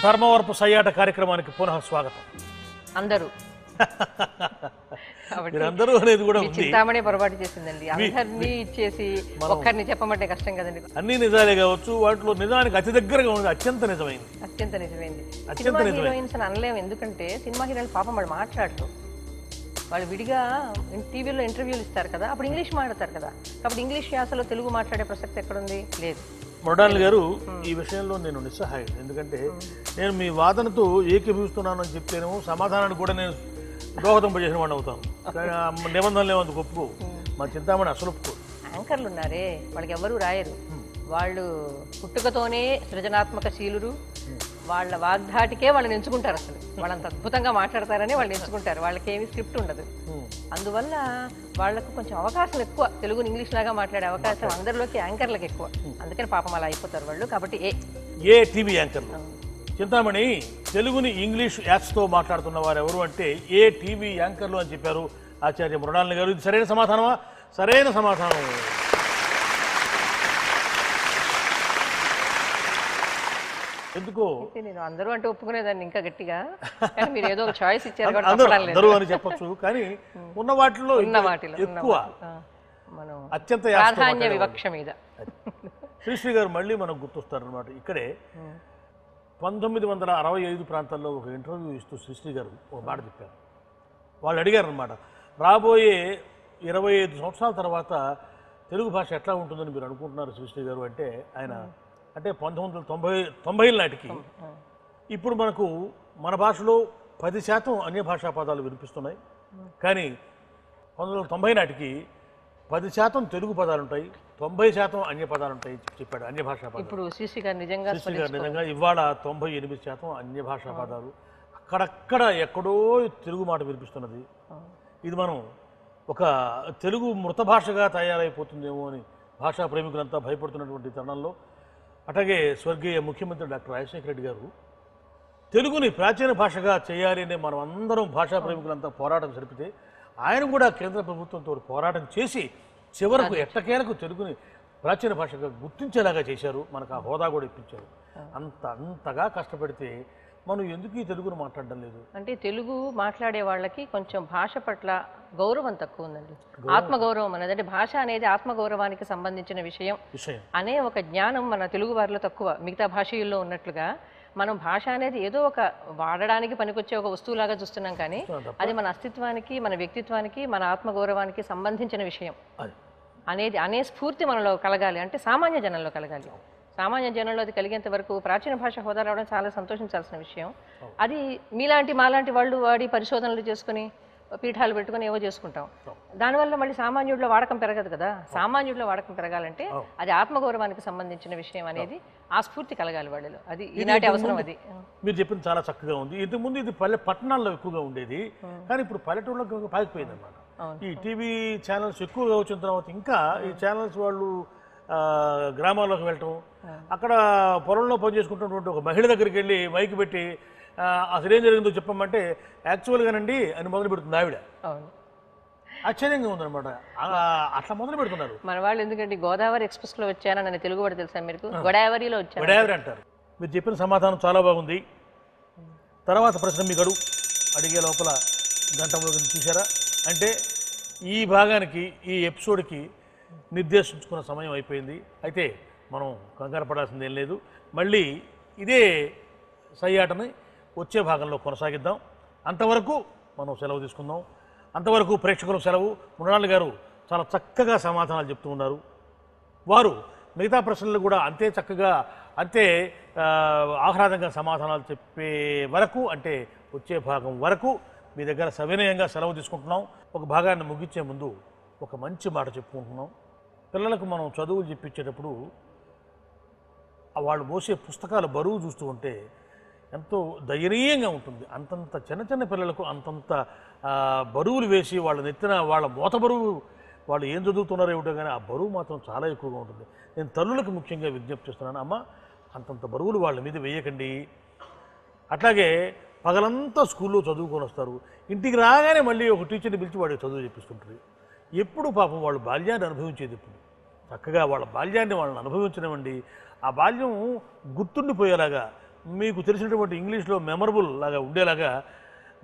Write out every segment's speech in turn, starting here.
ధర్మవరపు సయ్యాట కార్యక్రమానికి పునః స్వాగతం. అందరూ మీరందరూ అనేది కూడా ఉంది. చింతామణి పొరపాటు చేసిందండి, అందరినీ ఇచ్చేసి ఒక్కరిని చెప్పమంటే కష్టం కదండి. అన్ని నిజాలే కావచ్చు, వాటిలో నిజానికి అతి దగ్గరగా ఉంది, అత్యంత నిజమైంది. సినిమా హీరోయిన్స్ అని అనలేము, ఎందుకంటే సినిమా హీరోయిన్ పాపం వాళ్ళు మాట్లాడరు. వాళ్ళు విడిగా టీవీలో ఇంటర్వ్యూలు ఇస్తారు కదా, అప్పుడు ఇంగ్లీష్ మాట్లాడతారు కదా, కాబట్టి ఇంగ్లీష్ యాసలో తెలుగు మాట్లాడే ప్రసక్తి ఎక్కడుంది? లేదు. మొడాలి గారు, ఈ విషయంలో నేను నిస్సహాయం. ఎందుకంటే నేను మీ వాదనతో ఏకీభవిస్తున్నాను అని చెప్తేనేమో సమాధానాన్ని కూడా నేను దోహదం చేసిన వాడిని అవుతాను. నిబంధనలు ఏమందుకు ఒప్పుకో, మా చింతామణి అసలు ఒప్పుకో. యాంకర్లు ఉన్నారే, వాళ్ళకి ఎవరు రాయరు. వాళ్ళు పుట్టుకతోనే సృజనాత్మక శీలురు. వాళ్ళ వాగ్ధాటికే వాళ్ళని ఎంచుకుంటారు. అసలు వాళ్ళంత అద్భుతంగా మాట్లాడతారని వాళ్ళు ఎంచుకుంటారు. వాళ్ళకి ఏమి స్క్రిప్ట్ ఉండదు. అందువల్ల వాళ్ళకు కొంచెం అవకాశం ఎక్కువ, తెలుగుని ఇంగ్లీష్ లాగా మాట్లాడే అవకాశం అందరిలోకి యాంకర్లకు ఎక్కువ. అందుకని పాపం అలా అయిపోతారు వాళ్ళు. కాబట్టి ఏ టీవీ యాంకర్లు చింతామణి తెలుగుని ఇంగ్లీష్ యాప్స్తో మాట్లాడుతున్న వారు ఎవరు అంటే ఏ టీవీ యాంకర్లు అని చెప్పారు ఆచార్య మృణాలిని గారు. ఇది సరైన సమాధానమా? సరైన సమాధానం. ఎందుకో నేను అందరూ అంటే ఒప్పుకునేదాన్ని ఇంకా గట్టిగా, మీరు ఏదో ఒక చాయిస్ ఇచ్చారు అందరూ అని చెప్పచ్చు. కానీ ఉన్న వాటిలో ఎక్కువ మనం అత్యంత ప్రాధాన్య వివక్ష మీద శ్రీశ్రీ గారు మళ్ళీ మనకు గుర్తొస్తారనమాట. ఇక్కడే 1965 ప్రాంతాల్లో ఒక ఇంటర్వ్యూ ఇస్తూ శ్రీశ్రీ గారు ఒక మాట చెప్పారు. వాళ్ళు అడిగారు అనమాట, రాబోయే 25 సంవత్సరాల తర్వాత తెలుగు భాష ఎట్లా ఉంటుందని మీరు అనుకుంటున్నారు శ్రీశ్రీ గారు అంటే, ఆయన అంటే 1990 నాటికి ఇప్పుడు మనకు మన భాషలో 10% అన్య భాషా పదాలు వినిపిస్తున్నాయి, కానీ 1990 నాటికి 10% తెలుగు పదాలు ఉంటాయి, 90% అన్య పదాలు ఉంటాయి చెప్పాడు. అన్య భాషా పదాలు. ఇప్పుడు శ్రీశ్రీ గారు నిజంగా ఇవాళ 98% అన్య భాషా పదాలు. అక్కడక్కడ ఎక్కడో తెలుగు మాట వినిపిస్తున్నది. ఇది మనం ఒక తెలుగు మృత భాషగా తయారైపోతుందేమో అని భాషా ప్రేమికులంతా భయపడుతున్నటువంటి తరుణంలో, అట్లాగే స్వర్గీయ ముఖ్యమంత్రి డాక్టర్ రాజశేఖర రెడ్డి గారు తెలుగుని ప్రాచీన భాషగా చేయాలి అని మనం అందరం భాషా ప్రేమికులంతా పోరాటం జరిపితే, ఆయన కూడా కేంద్ర ప్రభుత్వంతో పోరాటం చేసి చివరకు ఎట్టకేలకు తెలుగుని ప్రాచీన భాషగా గుర్తించేలాగా చేశారు. మనకు ఆ హోదా కూడా ఇప్పించారు. అంతగా కష్టపడితే మనం ఎందుకు ఈ తెలుగును మాట్లాడడం లేదు? అంటే తెలుగు మాట్లాడే వాళ్ళకి కొంచెం భాష పట్ల గౌరవం తక్కువ ఉందండి. ఆత్మగౌరవం అనేది, అంటే భాష అనేది ఆత్మగౌరవానికి సంబంధించిన విషయం అనే ఒక జ్ఞానం మన తెలుగు వారిలో తక్కువ. మిగతా భాషల్లో ఉన్నట్లుగా మనం భాష అనేది ఏదో ఒక వాడడానికి పనికొచ్చే ఒక వస్తువులాగా చూస్తున్నాం, కానీ అది మన అస్తిత్వానికి, మన వ్యక్తిత్వానికి, మన ఆత్మగౌరవానికి సంబంధించిన విషయం అనే స్ఫూర్తి మనలో కలగాలి. అంటే సామాన్య జనంలో కలగాలి. సామాన్య జనంలో అది కలిగేంత వరకు ప్రాచీన భాష హోదా రావడం చాలా సంతోషించాల్సిన విషయం. అది మాలాంటి వాళ్ళు వాడి పరిశోధనలు చేసుకుని పీఠాలు పెట్టుకుని ఏవో చేసుకుంటాం. దానివల్ల మళ్ళీ సామాన్యుడిలో వాడకం పెరగదు కదా. సామాన్యుడిలో వాడకం పెరగాలంటే అది ఆత్మగౌరవానికి సంబంధించిన విషయం అనేది ఆ స్ఫూర్తి కలగాలి వాళ్ళలో. అది ఈనాటి అవసరం. అది మీరు చెప్పింది చాలా చక్కగా ఉంది. ఇంతకుముందు ఇది పట్టణాల్లో ఎక్కువగా ఉండేది, కానీ ఇప్పుడు పల్లెటూళ్ళలో పాకిపోయింది అన్నమాట. ఈ టీవీ ఛానల్స్ ఎక్కువగా వచ్చిన తర్వాత ఇంకా ఈ ఛానల్స్ వాళ్ళు గ్రామాల్లోకి వెళ్ళటం, అక్కడ పొలంలో పనిచేసుకుంటున్నటువంటి ఒక మహిళ దగ్గరికి వెళ్ళి మైకి పెట్టి అసలు ఏం జరిగిందో చెప్పమంటే యాక్చువల్గానండి అని మొదలు పెడుతుంది ఆవిడ. ఆశ్చర్యంగా ఉందన్నమాట. అట్లా మొదలు పెడుతున్నారు మన వాళ్ళు. ఎందుకంటే గోదావరి ఎక్స్ప్రెస్ లో వచ్చానని నన్ను తెలుగు కూడా తెలుసా మీకు? గోదావరిలో వచ్చాను. గోదావరి అంటారు. మీరు చెప్పిన సమాధానం చాలా బాగుంది. తర్వాత ప్రశ్న మీకు అడిగే లోపల గంటలో చూసారా అంటే ఈ భాగానికి, ఈ ఎపిసోడ్కి నిర్దేశించుకున్న సమయం అయిపోయింది. అయితే మనం కంగారు పడాల్సింది ఏం లేదు. మళ్ళీ ఇదే సయ్యాటని వచ్చే భాగంలో కొనసాగిద్దాం. అంతవరకు మనం సెలవు తీసుకుందాం. అంతవరకు ప్రేక్షకులకు సెలవు. మృణాలి గారు చాలా చక్కగా సమాధానాలు చెప్తూ ఉన్నారు. వారు మిగతా ప్రశ్నలు కూడా అంతే చక్కగా, అంతే ఆహ్లాదంగా సమాధానాలు చెప్పే వరకు, అంటే వచ్చే భాగం వరకు మీ దగ్గర సవినయంగా సెలవు తీసుకుంటున్నాం. ఒక భాగాన్ని ముగించే ముందు ఒక మంచి మాట చెప్పుకుంటున్నాం. పిల్లలకు మనం చదువులు చెప్పించేటప్పుడు వాళ్ళు మోసే పుస్తకాల బరువు చూస్తూ ఉంటే ఎంతో దయనీయంగా ఉంటుంది. అంతంత చిన్న పిల్లలకు అంతంత బరువులు వేసి వాళ్ళ నెత్తిన వాళ్ళ మోత బరువు, వాళ్ళు ఏం చదువుతున్నారో ఏమిటో కానీ ఆ బరువు మాత్రం చాలా ఎక్కువగా ఉంటుంది. నేను తల్లులకు ముఖ్యంగా విజ్ఞప్తి చేస్తున్నాను, అమ్మ అంతంత బరువులు వాళ్ళ మీద వేయకండి. అట్లాగే పగలంతా స్కూల్లో చదువుకొని వస్తారు, ఇంటికి రాగానే మళ్ళీ ఒక టీచర్ని పిలిచి వాడికి చదువు చెప్పిస్తుంటారు. ఎప్పుడు పాపం వాళ్ళు బాల్యాన్ని అనుభవించేది ఇప్పుడు చక్కగా వాళ్ళ బాల్యాన్ని వాళ్ళని అనుభవించనివ్వండి. ఆ బాల్యం గుర్తుండిపోయేలాగా మీకు తెలిసినటువంటి ఇంగ్లీష్లో మెమరబుల్ లాగా ఉండేలాగా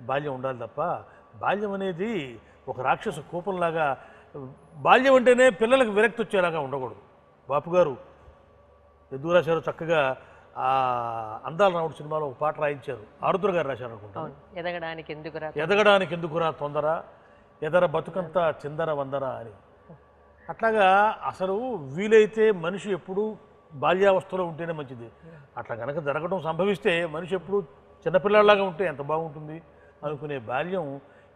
బాల్యం ఉండాలి తప్ప బాల్యం అనేది ఒక రాక్షస కూపంలాగా, బాల్యం అంటేనే పిల్లలకు విరక్తి వచ్చేలాగా ఉండకూడదు. బాపు గారు ఎందుకు రాశారు చక్కగా, ఆ అందాల రావుడు సినిమాలో ఒక పాట రాయించారు, ఆరుద్ర గారు రాశారు అనుకుంటాను. ఎదగడానికి ఎందుకురా తొందర, ఎదర బతుకంతా చిందర వందర అని. అట్లాగా అసలు వీలైతే మనిషి ఎప్పుడు బాల్యావస్థలో ఉంటేనే మంచిది. అట్లా కనుక జరగడం సంభవిస్తే మనిషి ఎప్పుడు చిన్నపిల్లలాగా ఉంటే ఎంత బాగుంటుంది అనుకునే బాల్యం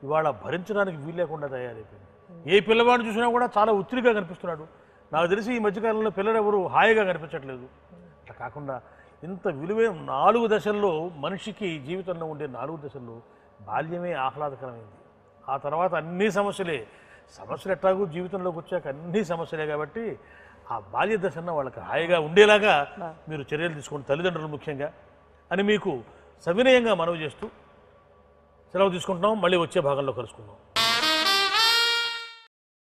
ఇవాళ భరించడానికి వీలు లేకుండా తయారైపోయింది. ఏ పిల్లవాడిని చూసినా కూడా చాలా ఒత్తిడిగా కనిపిస్తున్నాడు. నాకు తెలిసి ఈ మధ్యకాలంలో పిల్లలు ఎవరు హాయిగా కనిపించట్లేదు. అట్లా కాకుండా ఇంత విలువైన 4 దశల్లో, మనిషికి జీవితంలో ఉండే 4 దశల్లో బాల్యమే ఆహ్లాదకరమైంది. ఆ తర్వాత అన్ని సమస్యలే. సమస్యలు ఎట్లాగూ జీవితంలోకి వచ్చాక అన్ని సమస్యలే కాబట్టి ఆ బాల్య దశన్న వాళ్ళకి హాయిగా ఉండేలాగా మీరు చర్యలు తీసుకోండి, తల్లిదండ్రులు ముఖ్యంగా అని మీకు సవినయంగా మనవి చేస్తూ సెలవు తీసుకుంటున్నాం. మళ్ళీ వచ్చే భాగంలో కలుసుకుందాం.